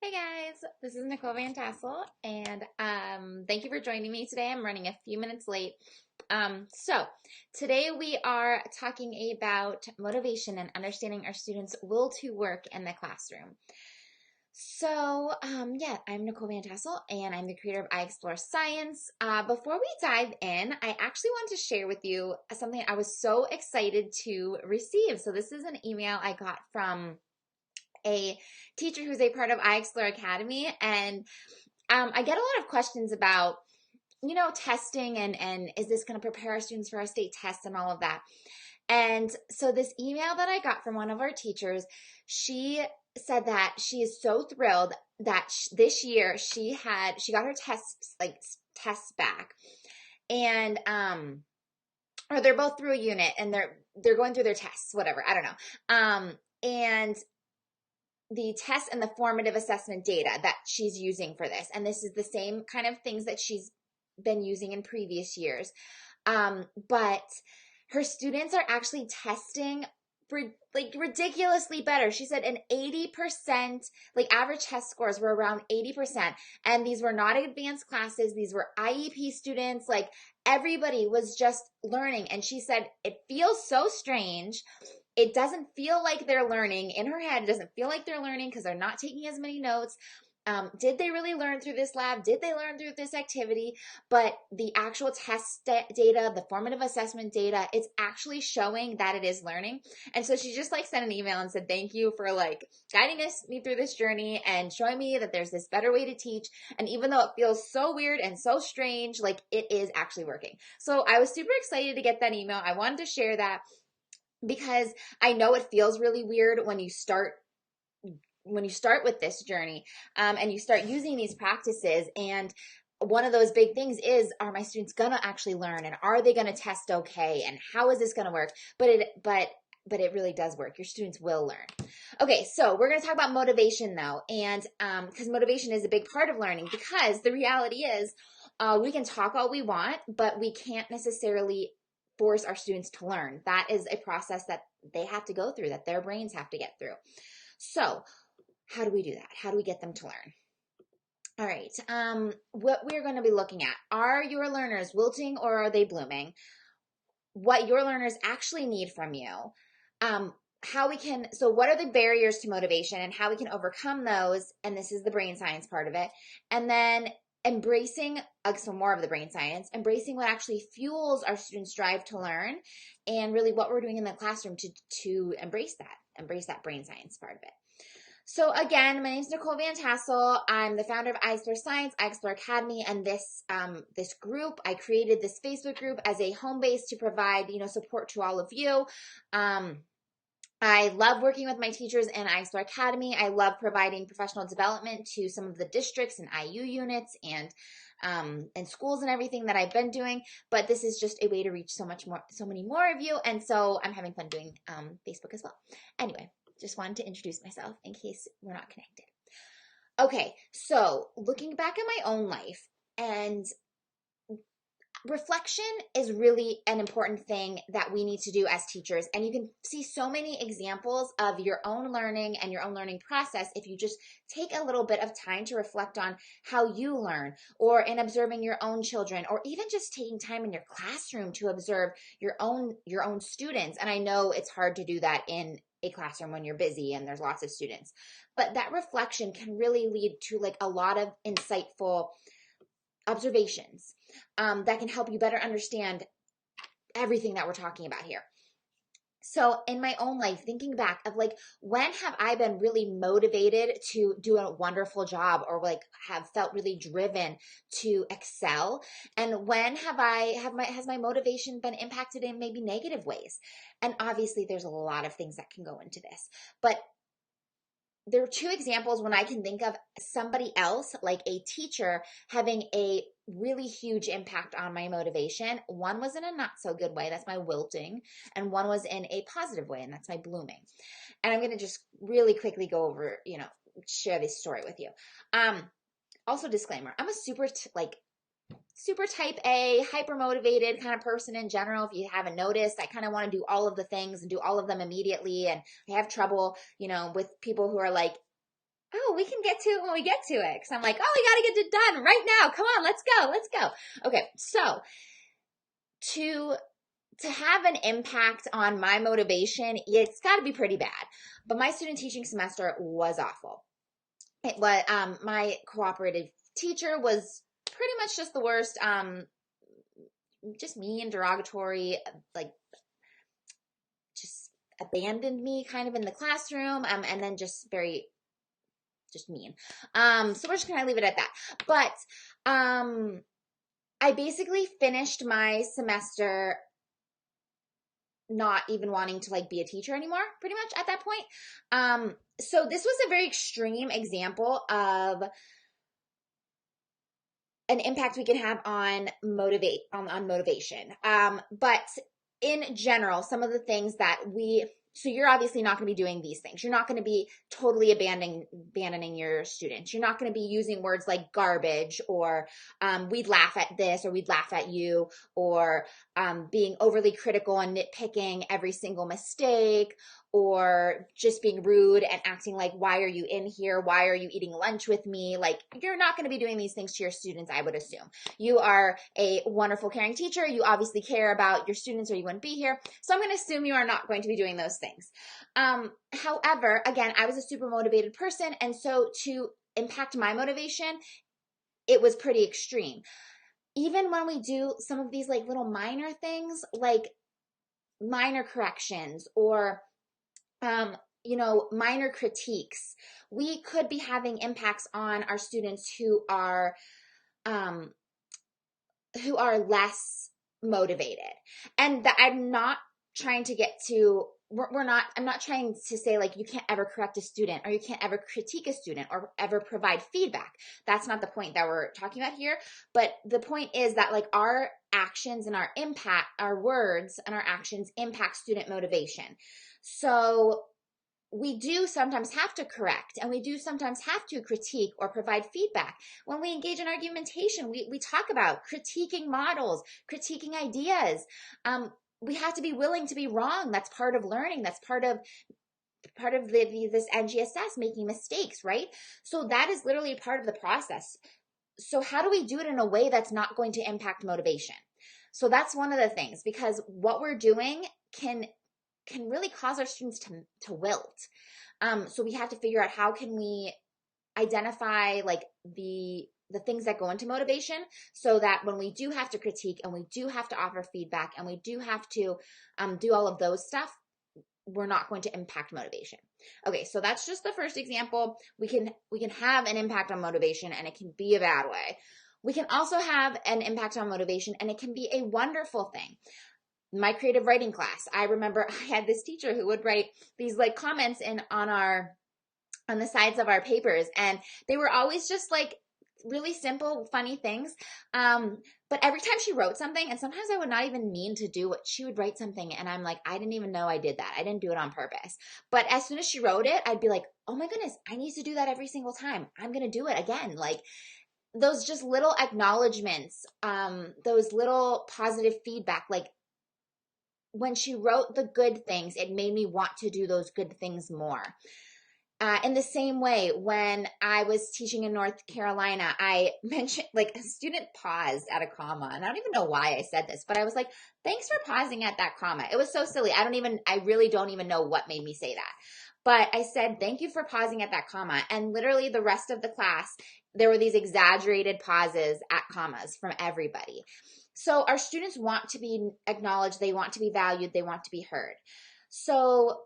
Hey guys, this is Nicole Van Tassel, and thank you for joining me today. I'm running a few minutes late. So today we are talking about motivation and understanding our students' will to work in the classroom. So, I'm Nicole Van Tassel, and I'm the creator of I Explore Science. Before we dive in, I actually want to share with you something I was so excited to receive. So this is an email I got from a teacher who's a part of I Explore Academy, and I get a lot of questions about, testing and is this going to prepare our students for our state tests and all of that. And so this email that I got from one of our teachers, she said that she is so thrilled that this year she got her tests back, and or they're both through a unit and they're going through their tests, whatever, I don't know. And the test and the formative assessment data that she's using for this. And this is the same kind of things that she's been using in previous years. But her students are actually testing ridiculously better. She said an 80%, average test scores were around 80%. And these were not advanced classes. These were IEP students. Everybody was just learning. And she said, it feels so strange. It doesn't feel like they're learning. In her head, it doesn't feel like they're learning because they're not taking as many notes. Did they really learn through this lab? Did they learn through this activity? But the actual test data, the formative assessment data, it's actually showing that it is learning. And so she just sent an email and said, thank you for guiding me through this journey and showing me that there's this better way to teach. And even though it feels so weird and so strange, it is actually working. So I was super excited to get that email. I wanted to share that because I know it feels really weird when you start with this journey, and you start using these practices. And one of those big things is, are my students gonna actually learn, and are they gonna test okay, and how is this gonna work? But it really does work. Your students will learn. Okay, so we're going to talk about motivation though, and because motivation is a big part of learning, because the reality is we can talk all we want, but we can't necessarily force our students to learn. That is a process that they have to go through, that their brains have to get through. So how do we do that? How do we get them to learn? All right, what we're going to be looking at, are your learners wilting or are they blooming? What your learners actually need from you. So what are the barriers to motivation and how we can overcome those? And this is the brain science part of it. And then embracing, some more of the brain science, embracing what actually fuels our students' drive to learn, and really what we're doing in the classroom to embrace that brain science part of it. So again, my name is Nicole Van Tassel. I'm the founder of I Explore Science, I Explore Academy, and this group, I created this Facebook group as a home base to provide, support to all of you. I love working with my teachers in I Explore Academy. I love providing professional development to some of the districts and IU units and schools and everything that I've been doing. But this is just a way to reach so many more of you. And so I'm having fun doing Facebook as well. Anyway, just wanted to introduce myself in case we're not connected. Okay, so looking back at my own life, and reflection is really an important thing that we need to do as teachers. And you can see so many examples of your own learning and your own learning process if you just take a little bit of time to reflect on how you learn, or in observing your own children, or even just taking time in your classroom to observe your own students. And I know it's hard to do that in a classroom when you're busy and there's lots of students, but that reflection can really lead to a lot of insightful observations that can help you better understand everything that we're talking about here. So in my own life, thinking back of when have I been really motivated to do a wonderful job, or have felt really driven to excel, and when has my motivation been impacted in maybe negative ways? And obviously there's a lot of things that can go into this, but there are two examples when I can think of somebody else, like a teacher, having a really huge impact on my motivation. One was in a not so good way, that's my wilting, and one was in a positive way, and that's my blooming. And I'm going to just really quickly go over, share this story with you. Also, disclaimer, I'm a super type A, hyper motivated kind of person in general. If you haven't noticed, I kind of want to do all of the things and do all of them immediately. And I have trouble, with people who are oh, we can get to it when we get to it. Cause I'm like, oh, we got to get it done right now. Come on, let's go. Let's go. Okay. So to have an impact on my motivation, it's got to be pretty bad. But my student teaching semester was awful. It was, my cooperative teacher was pretty much just the worst, just mean, derogatory, like just abandoned me kind of in the classroom, and then just mean. So we're just gonna leave it at that. But I basically finished my semester not even wanting to like be a teacher anymore, pretty much at that point. So this was a very extreme example of an impact we can have on motivation. But in general, some of the things that so you're obviously not going to be doing these things. You're not going to be totally abandoning your students. You're not going to be using words like garbage or we'd laugh at this or we'd laugh at you, or being overly critical and nitpicking every single mistake, or just being rude and acting like, why are you in here? Why are you eating lunch with me? Like, you're not going to be doing these things to your students, I would assume. You are a wonderful, caring teacher. You obviously care about your students or you wouldn't be here. So I'm going to assume you are not going to be doing those things. However, again, I was a super motivated person. And so to impact my motivation, it was pretty extreme. Even when we do some of these like little minor things, like minor corrections or minor critiques, we could be having impacts on our students who are less motivated. And that I'm not trying to get to, I'm not trying to say like you can't ever correct a student or you can't ever critique a student or ever provide feedback. That's not the point that we're talking about here. But the point is that like our actions and our words and our actions impact student motivation. So we do sometimes have to correct, and we do sometimes have to critique or provide feedback. When we engage in argumentation, we talk about critiquing models, critiquing ideas. We have to be willing to be wrong. That's part of learning. That's part of this NGSS, making mistakes, right? So that is literally part of the process. So how do we do it in a way that's not going to impact motivation? So that's one of the things, because what we're doing can really cause our students to wilt. So we have to figure out how can we identify like the things that go into motivation, so that when we do have to critique and we do have to offer feedback and we do have to do all of those stuff, we're not going to impact motivation. Okay, so that's just the first example. We can have an impact on motivation, and it can be a bad way. We can also have an impact on motivation, and it can be a wonderful thing. My creative writing class, I remember I had this teacher who would write these like comments on the sides of our papers, and they were always just like really simple, funny things. But every time she wrote something, and sometimes I would not even mean to do what she would write something, and I'm like, I didn't even know I did that. I didn't do it on purpose. But as soon as she wrote it, I'd be like, oh my goodness, I need to do that every single time. I'm going to do it again. Like those just little acknowledgments, those little positive feedback, like when she wrote the good things, it made me want to do those good things more. In the same way, when I was teaching in North Carolina, I mentioned like a student paused at a comma, and I don't even know why I said this, but I was like, thanks for pausing at that comma. It was so silly. I really don't even know what made me say that. But I said, thank you for pausing at that comma. And literally the rest of the class, there were these exaggerated pauses at commas from everybody. So our students want to be acknowledged. They want to be valued. They want to be heard. So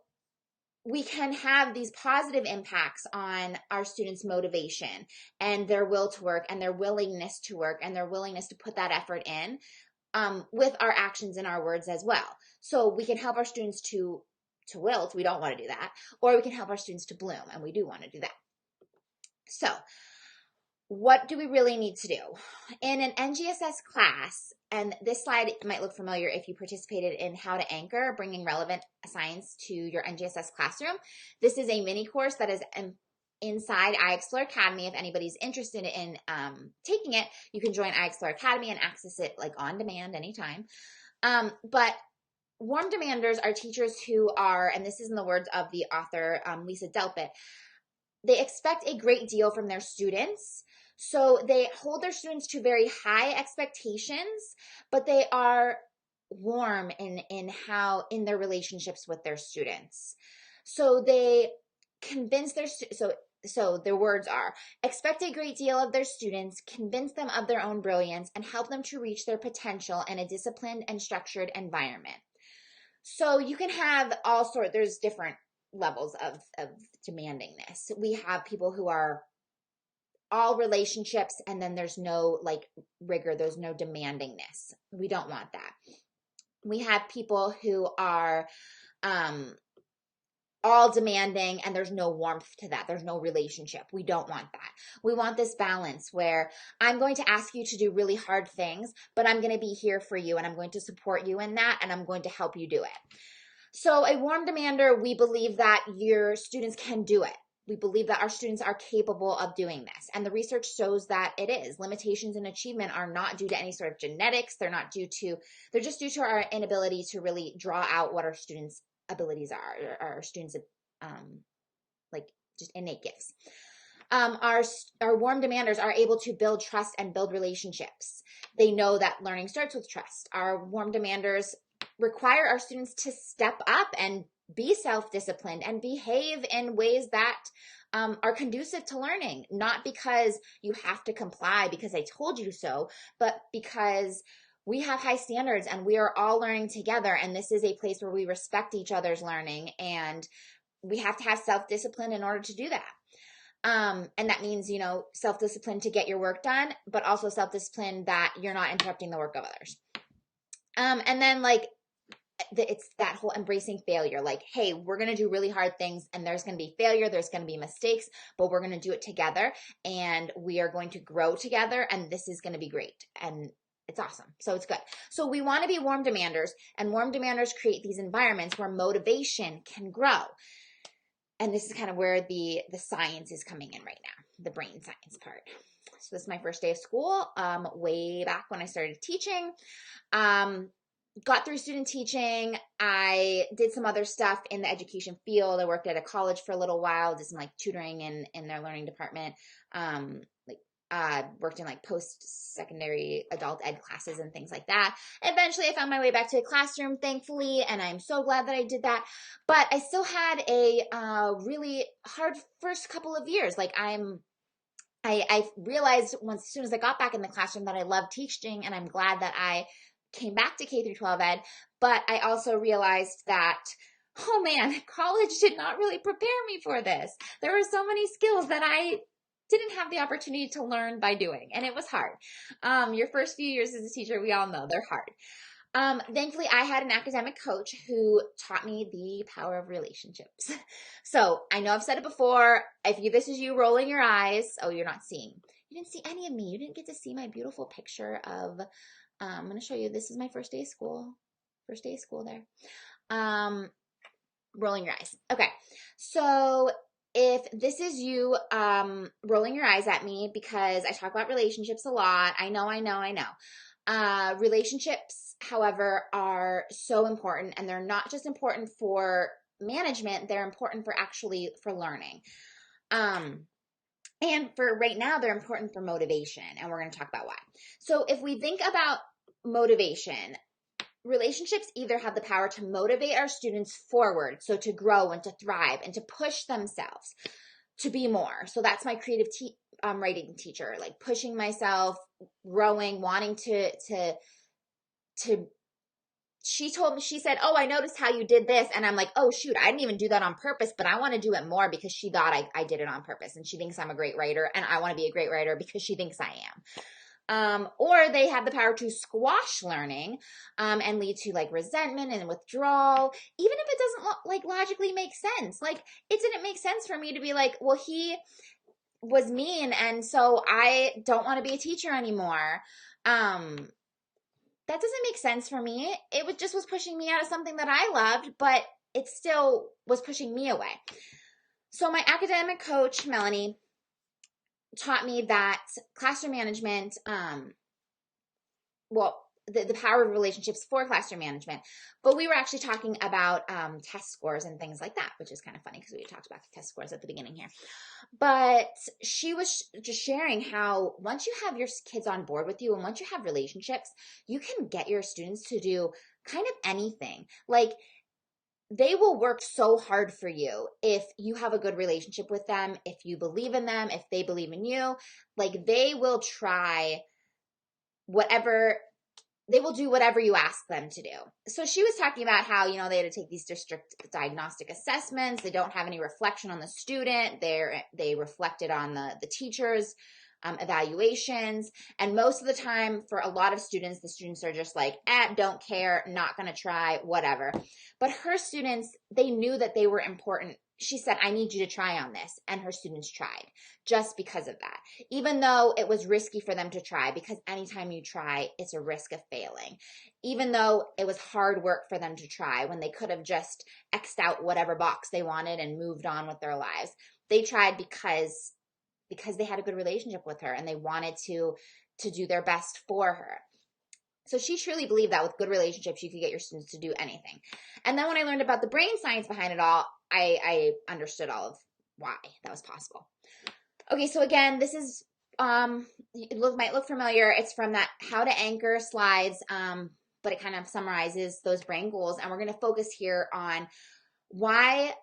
we can have these positive impacts on our students' motivation and their will to work and their willingness to work and their willingness to put that effort in with our actions and our words as well. So we can help our students to wilt. We don't want to do that. Or we can help our students to bloom, and we do want to do that. So what do we really need to do? In an NGSS class, and this slide might look familiar if you participated in How to Anchor, bringing relevant science to your NGSS classroom. This is a mini course that is inside iExplore Academy. If anybody's interested in taking it, you can join iExplore Academy and access it like on demand anytime. But warm demanders are teachers who are, and this is in the words of the author, Lisa Delpit, they expect a great deal from their students. So they hold their students to very high expectations, but they are warm in their relationships with their students. So they convince so their words are, expect a great deal of their students, convince them of their own brilliance, and help them to reach their potential in a disciplined and structured environment. So you can have there's different levels of demanding this. We have people who are all relationships, and then there's no like rigor, there's no demandingness. We don't want that. We have people who are all demanding and there's no warmth to that. There's no relationship. We don't want that. We want this balance where I'm going to ask you to do really hard things, but I'm going to be here for you and I'm going to support you in that and I'm going to help you do it. So a warm demander, we believe that your students can do it. We believe that our students are capable of doing this. And the research shows that it is. Limitations in achievement are not due to any sort of genetics. They're just due to our inability to really draw out what our students' abilities are, our students' like just innate gifts. Our warm demanders are able to build trust and build relationships. They know that learning starts with trust. Our warm demanders require our students to step up and be self-disciplined and behave in ways that are conducive to learning, not because you have to comply because I told you so, but because we have high standards and we are all learning together. And this is a place where we respect each other's learning, and we have to have self-discipline in order to do that. And that means, self-discipline to get your work done, but also self-discipline that you're not interrupting the work of others. And then it's that whole embracing failure. Like, hey, we're going to do really hard things and there's going to be failure. There's going to be mistakes, but we're going to do it together and we are going to grow together. And this is going to be great. And it's awesome. So it's good. So we want to be warm demanders, and warm demanders create these environments where motivation can grow. And this is kind of where the science is coming in right now, the brain science part. So this is my first day of school, way back when I started teaching. Got through student teaching. I did some other stuff in the education field. I worked at a college for a little while, did some tutoring in their learning department. Worked in post-secondary adult ed classes and things like that. Eventually I found my way back to a classroom, thankfully, and I'm so glad that I did that. But I still had a really hard first couple of years. I realized as soon as I got back in the classroom that I loved teaching, and I'm glad that I came back to K through 12 ed. But I also realized that, oh man, college did not really prepare me for this. There were so many skills that I didn't have the opportunity to learn by doing, and it was hard. Your first few years as a teacher, we all know they're hard. Thankfully, I had an academic coach who taught me the power of relationships. So I know I've said it before. This is you rolling your eyes, oh, you're not seeing. You didn't see any of me. You didn't get to see my beautiful picture of, I'm going to show you. This is my first day of school. First day of school there. Rolling your eyes. Okay. So if this is you rolling your eyes at me because I talk about relationships a lot, I know. Relationships, however, are so important, and they're not just important for management, they're important for learning. And for right now, they're important for motivation, and we're going to talk about why. So if we think about motivation, relationships either have the power to motivate our students forward, so to grow and to thrive and to push themselves to be more. So that's my creative writing teacher, pushing myself, growing, wanting to she said, oh, I noticed how you did this. And I'm like, oh, shoot, I didn't even do that on purpose, but I want to do it more because she thought I did it on purpose. And she thinks I'm a great writer, and I want to be a great writer because she thinks I am. Or they have the power to squash learning and lead to resentment and withdrawal, even if it doesn't logically make sense. It didn't make sense for me to be well, he was mean, and so I don't want to be a teacher anymore. That doesn't make sense for me. It was pushing me out of something that I loved, but it still was pushing me away. So my academic coach, Melanie, taught me that classroom management, the power of relationships for classroom management. But we were actually talking about test scores and things like that, which is kind of funny because we talked about test scores at the beginning here. But she was just sharing how once you have your kids on board with you and once you have relationships, you can get your students to do kind of anything. Like, they will work so hard for you if you have a good relationship with them, if you believe in them, if they believe in you. Like, they will try whatever, they will do whatever you ask them to do. So she was talking about how, they had to take these district diagnostic assessments. They don't have any reflection on the student. They reflected on the teachers' evaluations. And most of the time, for a lot of students, the students are just like, don't care, not going to try, whatever. But her students, they knew that they were important. She said, I need you to try on this. And her students tried just because of that. Even though it was risky for them to try, because anytime you try, it's a risk of failing. Even though it was hard work for them to try when they could have just X'd out whatever box they wanted and moved on with their lives. They tried because they had a good relationship with her and they wanted to do their best for her. So she truly believed that with good relationships, you could get your students to do anything. And then when I learned about the brain science behind it all, I understood all of why that was possible. Okay, so again, this is, might look familiar. It's from that How to Anchor slides, but it kind of summarizes those brain goals. And we're going to focus here on why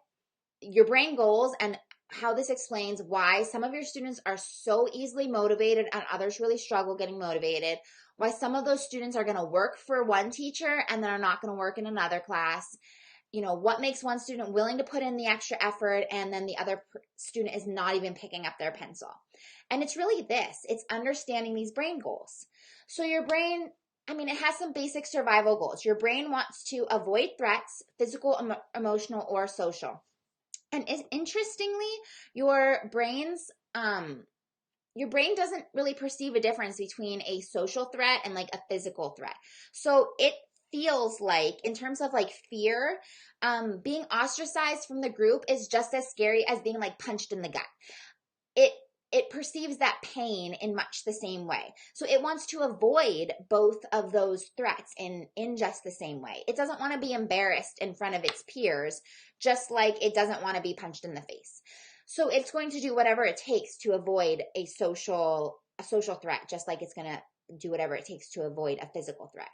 your brain goals and how this explains why some of your students are so easily motivated and others really struggle getting motivated, why some of those students are going to work for one teacher and then are not going to work in another class, what makes one student willing to put in the extra effort and then the other student is not even picking up their pencil. And it's really it's understanding these brain goals. So your brain, it has some basic survival goals. Your brain wants to avoid threats, physical, emotional, or social. And interestingly, your brain doesn't really perceive a difference between a social threat and like a physical threat. So it feels like, in terms of like fear, being ostracized from the group is just as scary as being like punched in the gut. It perceives that pain in much the same way. So it wants to avoid both of those threats in just the same way. It doesn't want to be embarrassed in front of its peers, just like it doesn't want to be punched in the face. So it's going to do whatever it takes to avoid a social threat, just like it's going to do whatever it takes to avoid a physical threat.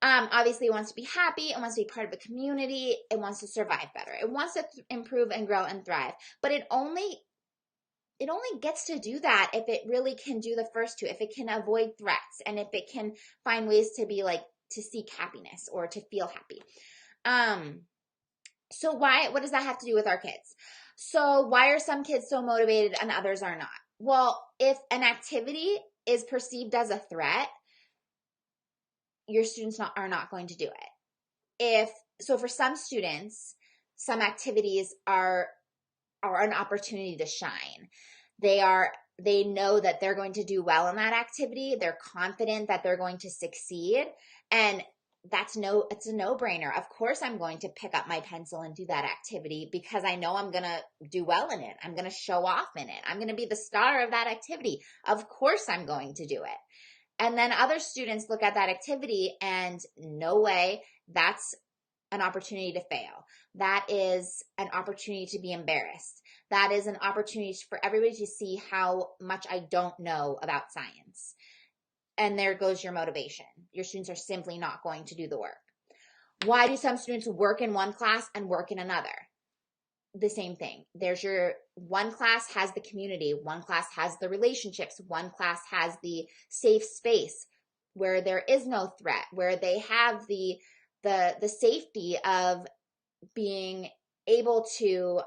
Obviously, it wants to be happy. It wants to be part of a community. It wants to survive better. It wants to improve and grow and thrive. But it only gets to do that if it really can do the first two, if it can avoid threats and if it can find ways to be like, to seek happiness or to feel happy. So what does that have to do with our kids? So why are some kids so motivated and others are not? Well, if an activity is perceived as a threat, your students are not going to do it. So for some students, some activities are an opportunity to shine. They know that they're going to do well in that activity. They're confident that they're going to succeed. And it's a no-brainer. Of course, I'm going to pick up my pencil and do that activity because I know I'm going to do well in it. I'm going to show off in it. I'm going to be the star of that activity. Of course, I'm going to do it. And then other students look at that activity and no way, that's an opportunity to fail. That is an opportunity to be embarrassed. That is an opportunity for everybody to see how much I don't know about science. And there goes your motivation. Your students are simply not going to do the work. Why do some students work in one class and work in another? The same thing. There's your one class has the community, one class has the relationships, one class has the safe space where there is no threat, where they have the safety of being able to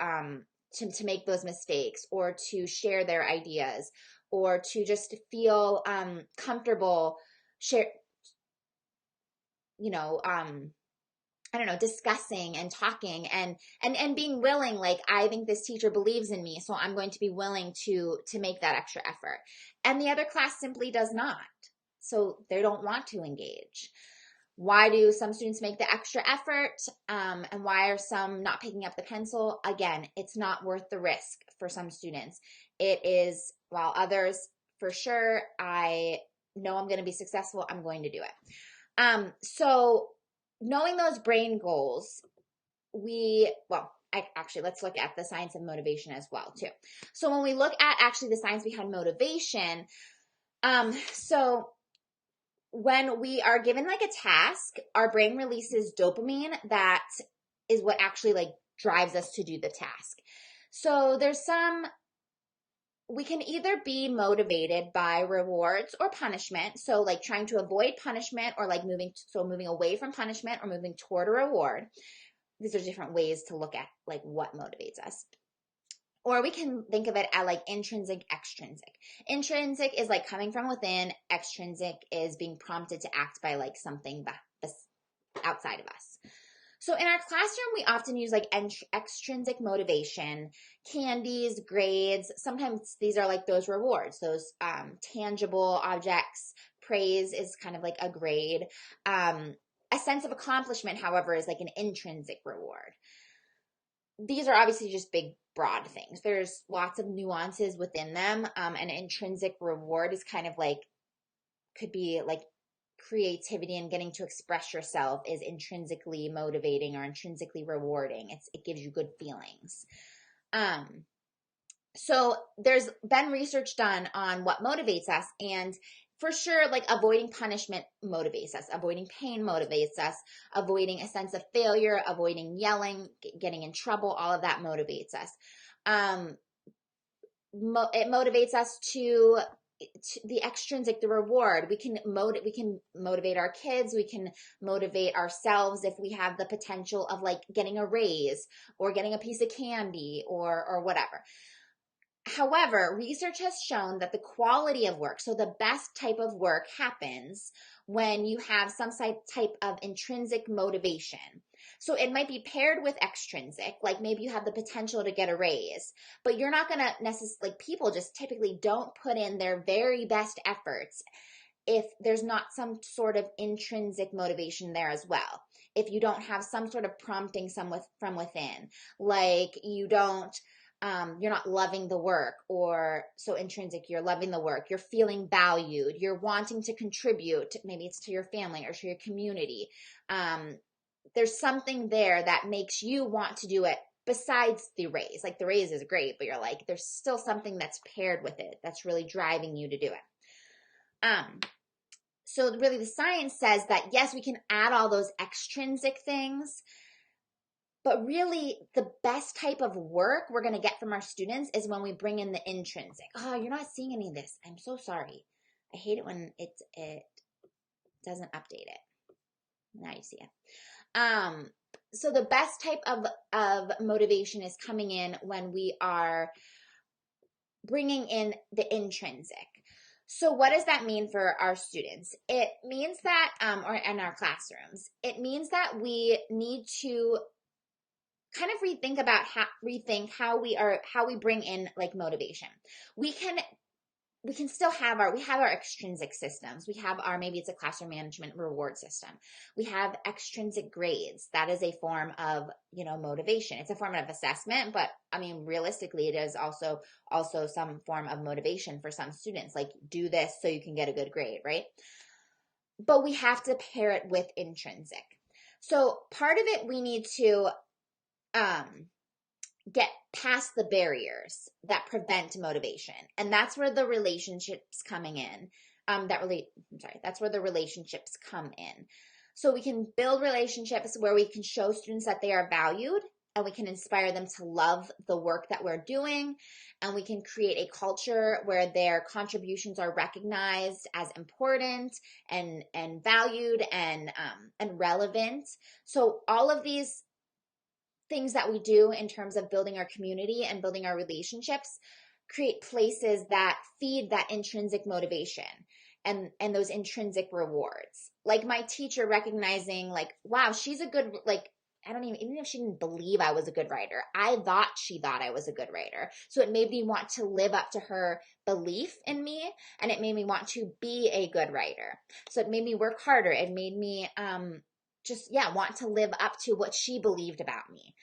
make those mistakes or to share their ideas or to just feel comfortable discussing and talking and being willing, like, I think this teacher believes in me, so I'm going to be willing to make that extra effort. And the other class simply does not. So they don't want to engage. Why do some students make the extra effort? And why are some not picking up the pencil? Again, it's not worth the risk for some students. It is, while others, for sure, I know I'm going to be successful, I'm going to do it. So knowing those brain goals, actually, let's look at the science of motivation as well, too. So when we look at actually the science behind motivation, so when we are given like a task, our brain releases dopamine that is what actually like drives us to do the task. So we can either be motivated by rewards or punishment. So like trying to avoid punishment or like moving away from punishment or moving toward a reward. These are different ways to look at like what motivates us. Or we can think of it as like intrinsic, extrinsic. Intrinsic is like coming from within. Extrinsic is being prompted to act by like something outside of us. So in our classroom, we often use like extrinsic motivation, candies, grades. Sometimes these are like those rewards, those tangible objects. Praise is kind of like a grade. A sense of accomplishment, however, is like an intrinsic reward. These are obviously just big, broad things. There's lots of nuances within them. An intrinsic reward is kind of like, could be like creativity and getting to express yourself is intrinsically motivating or intrinsically rewarding. It gives you good feelings. So there's been research done on what motivates us, and for sure, like avoiding punishment motivates us, avoiding pain motivates us, avoiding a sense of failure, avoiding yelling, getting in trouble, all of that motivates us. It motivates us to the extrinsic, the reward. We can motivate our kids. We can motivate ourselves if we have the potential of like getting a raise or getting a piece of candy or whatever. However, research has shown that the quality of work, so the best type of work, happens when you have some type of intrinsic motivation. So it might be paired with extrinsic, like maybe you have the potential to get a raise, but you're not going to necessarily, like people just typically don't put in their very best efforts if there's not some sort of intrinsic motivation there as well. If you don't have some sort of prompting from within, like you're not loving the work, or so intrinsic, you're loving the work, you're feeling valued, you're wanting to contribute, maybe it's to your family or to your community. There's something there that makes you want to do it besides the raise. Like the raise is great, but you're like, there's still something that's paired with it that's really driving you to do it. So really the science says that yes, we can add all those extrinsic things, but really, the best type of work we're going to get from our students is when we bring in the intrinsic. Oh, you're not seeing any of this. I'm so sorry. I hate it when it doesn't update it. Now you see it. So the best type of motivation is coming in when we are bringing in the intrinsic. So what does that mean for our students? It means that, or in our classrooms, it means that we need to kind of rethink how we bring in like motivation. We can still have our extrinsic systems. We have maybe it's a classroom management reward system. We have extrinsic grades. That is a form of, motivation. It's a form of assessment, but I mean, realistically, it is also some form of motivation for some students, like do this so you can get a good grade, right? But we have to pair it with intrinsic. So part of it, we need to get past the barriers that prevent motivation. And that's where the relationships coming in. That's where the relationships come in. So we can build relationships where we can show students that they are valued, and we can inspire them to love the work that we're doing. And we can create a culture where their contributions are recognized as important and valued and relevant. So all of these things that we do in terms of building our community and building our relationships create places that feed that intrinsic motivation and those intrinsic rewards. Like my teacher recognizing like, wow, she's a good, like, I don't even if she didn't believe I was a good writer, I thought she thought I was a good writer. So it made me want to live up to her belief in me, and it made me want to be a good writer. So it made me work harder. It made me want to live up to what she believed about me.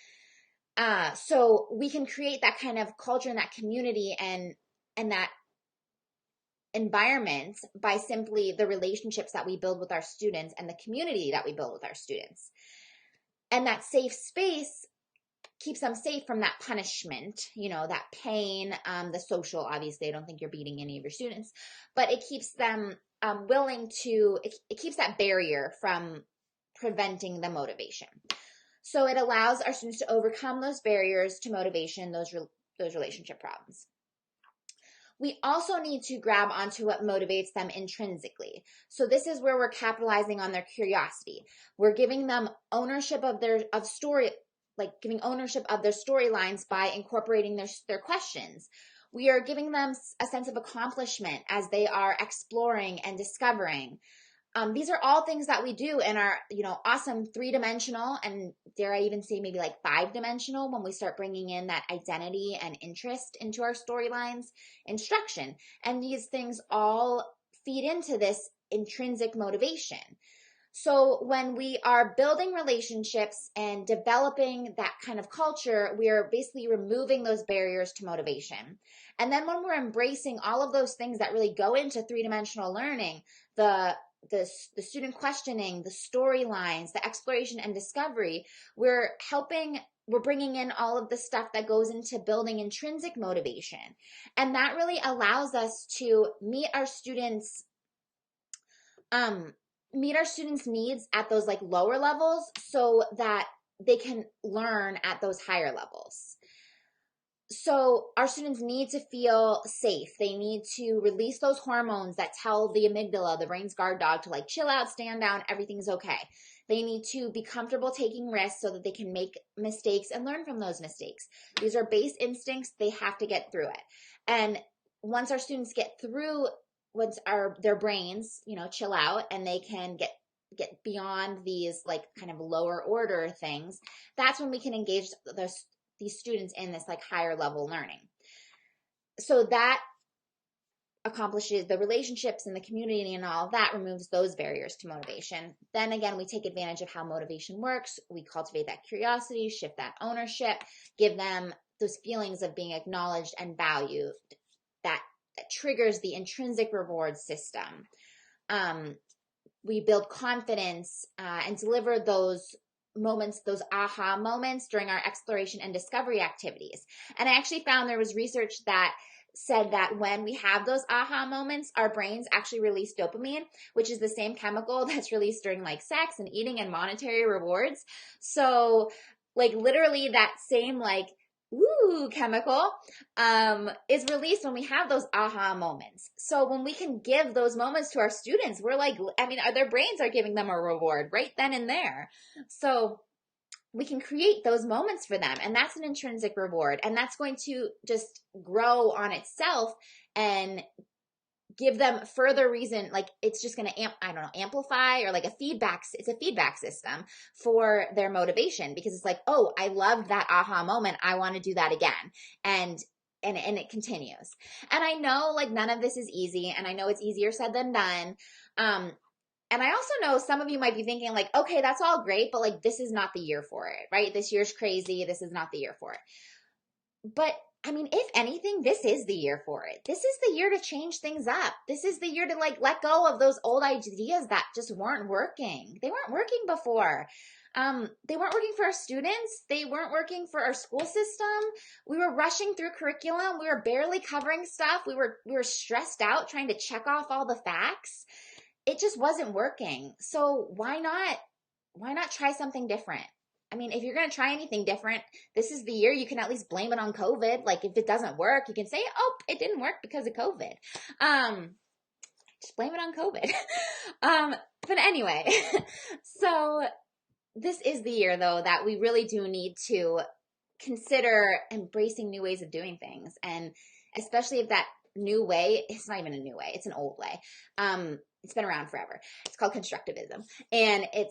So we can create that kind of culture and that community and that environment by simply the relationships that we build with our students and the community that we build with our students. And that safe space keeps them safe from that punishment, that pain, the social, obviously, I don't think you're beating any of your students, but it keeps them willing to, it keeps that barrier from preventing the motivation. So it allows our students to overcome those barriers to motivation, those relationship problems. We also need to grab onto what motivates them intrinsically. So this is where we're capitalizing on their curiosity. We're giving them ownership of giving ownership of their storylines by incorporating their questions. We are giving them a sense of accomplishment as they are exploring and discovering. These are all things that we do in our, awesome 3-dimensional, and dare I even say maybe like 5-dimensional, when we start bringing in that identity and interest into our storylines, instruction. And these things all feed into this intrinsic motivation. So when we are building relationships and developing that kind of culture, we are basically removing those barriers to motivation. And then when we're embracing all of those things that really go into 3-dimensional learning, the student questioning, the storylines, the exploration and discovery, we're bringing in all of the stuff that goes into building intrinsic motivation. And that really allows us to meet our students' needs at those like lower levels so that they can learn at those higher levels. So our students need to feel safe. They need to release those hormones that tell the amygdala, the brain's guard dog, to like chill out, stand down, everything's okay. They need to be comfortable taking risks so that they can make mistakes and learn from those mistakes. These are base instincts. They have to get through it. And once our students get through, their brains, chill out and they can get beyond these like kind of lower order things, that's when we can engage these students in this like higher level learning. So that accomplishes the relationships and the community and all of that, removes those barriers to motivation. Then again, we take advantage of how motivation works. We cultivate that curiosity, shift that ownership, give them those feelings of being acknowledged and valued. That triggers the intrinsic reward system. We build confidence and deliver those moments, those aha moments during our exploration and discovery activities. And I actually found there was research that said that when we have those aha moments, our brains actually release dopamine, which is the same chemical that's released during like sex and eating and monetary rewards. So like literally that same like chemical is released when we have those aha moments. So when we can give those moments to our students, we're like, their brains are giving them a reward right then and there. So we can create those moments for them, and that's an intrinsic reward, and that's going to just grow on itself and give them further reason, like it's just going to amplify, or like it's a feedback system for their motivation, because it's like, oh, I loved that aha moment, I want to do that again, and it continues. And I know like none of this is easy, and I know it's easier said than done. And I also know some of you might be thinking like, okay, that's all great, but like this is not the year for it, right? This year's crazy. This is not the year for it. But if anything, this is the year for it. This is the year to change things up. This is the year to like let go of those old ideas that just weren't working. They weren't working before. They weren't working for our students. They weren't working for our school system. We were rushing through curriculum. We were barely covering stuff. We were stressed out trying to check off all the facts. It just wasn't working. So why not try something different? If you're going to try anything different, this is the year you can at least blame it on COVID. Like if it doesn't work, you can say, oh, it didn't work because of COVID. Just blame it on COVID. But anyway, so this is the year though that we really do need to consider embracing new ways of doing things. And especially if that new way, it's not even a new way, it's an old way. It's been around forever. It's called constructivism. And it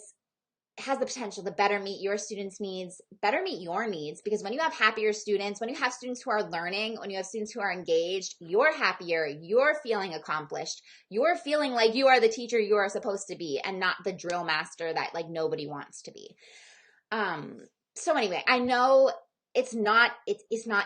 has the potential to better meet your students' needs, better meet your needs, because when you have happier students, when you have students who are learning, when you have students who are engaged, you're happier, you're feeling accomplished, you're feeling like you are the teacher you are supposed to be and not the drill master that like nobody wants to be. So anyway, I know it's not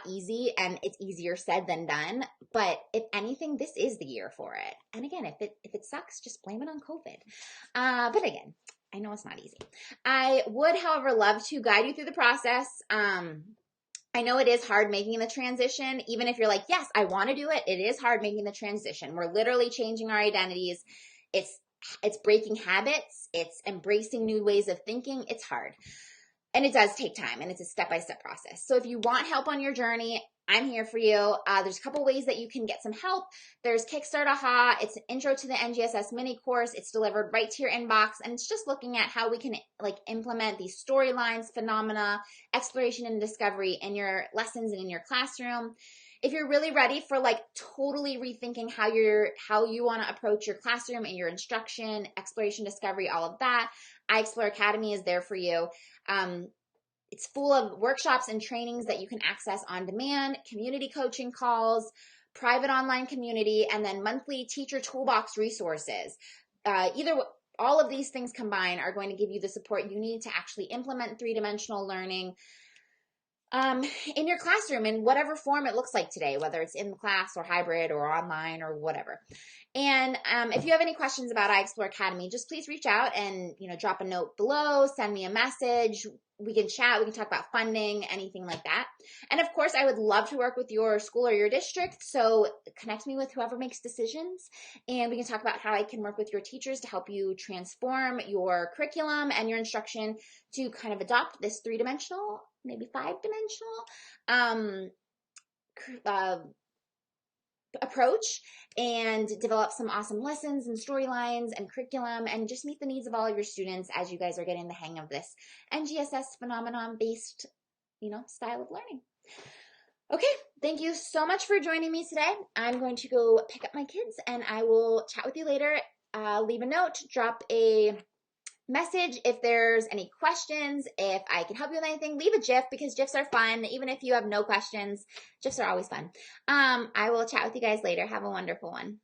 easy, and it's easier said than done, but if anything, this is the year for it. And again, if it sucks, just blame it on COVID. But again, I know it's not easy. I would, however, love to guide you through the process. I know it is hard making the transition. Even if you're like, yes, I want to do it, it is hard making the transition. We're literally changing our identities. It's breaking habits. It's embracing new ways of thinking. It's hard. And it does take time, and it's a step-by-step process. So if you want help on your journey, I'm here for you. There's a couple ways that you can get some help. There's Kickstart AHA. It's an intro to the NGSS mini course. It's delivered right to your inbox, and it's just looking at how we can like implement these storylines, phenomena, exploration and discovery in your lessons and in your classroom. If you're really ready for like totally rethinking how you want to approach your classroom and your instruction, exploration, discovery, all of that, iExplore Academy is there for you. It's full of workshops and trainings that you can access on demand, community coaching calls, private online community, and then monthly teacher toolbox resources. All of these things combined are going to give you the support you need to actually implement three-dimensional learning in your classroom in whatever form it looks like today, whether it's in class or hybrid or online or whatever. And if you have any questions about iExplore Academy, just please reach out and, drop a note below, send me a message. We can chat, we can talk about funding, anything like that. And of course, I would love to work with your school or your district. So connect me with whoever makes decisions, and we can talk about how I can work with your teachers to help you transform your curriculum and your instruction to kind of adopt this three-dimensional, maybe five-dimensional approach, and develop some awesome lessons and storylines and curriculum, and just meet the needs of all of your students as you guys are getting the hang of this NGSS phenomenon-based, style of learning. Okay, thank you so much for joining me today. I'm going to go pick up my kids, and I will chat with you later. Leave a note, drop a message if there's any questions. If I can help you with anything, leave a GIF, because GIFs are fun. Even if you have no questions, GIFs are always fun. I will chat with you guys later. Have a wonderful one.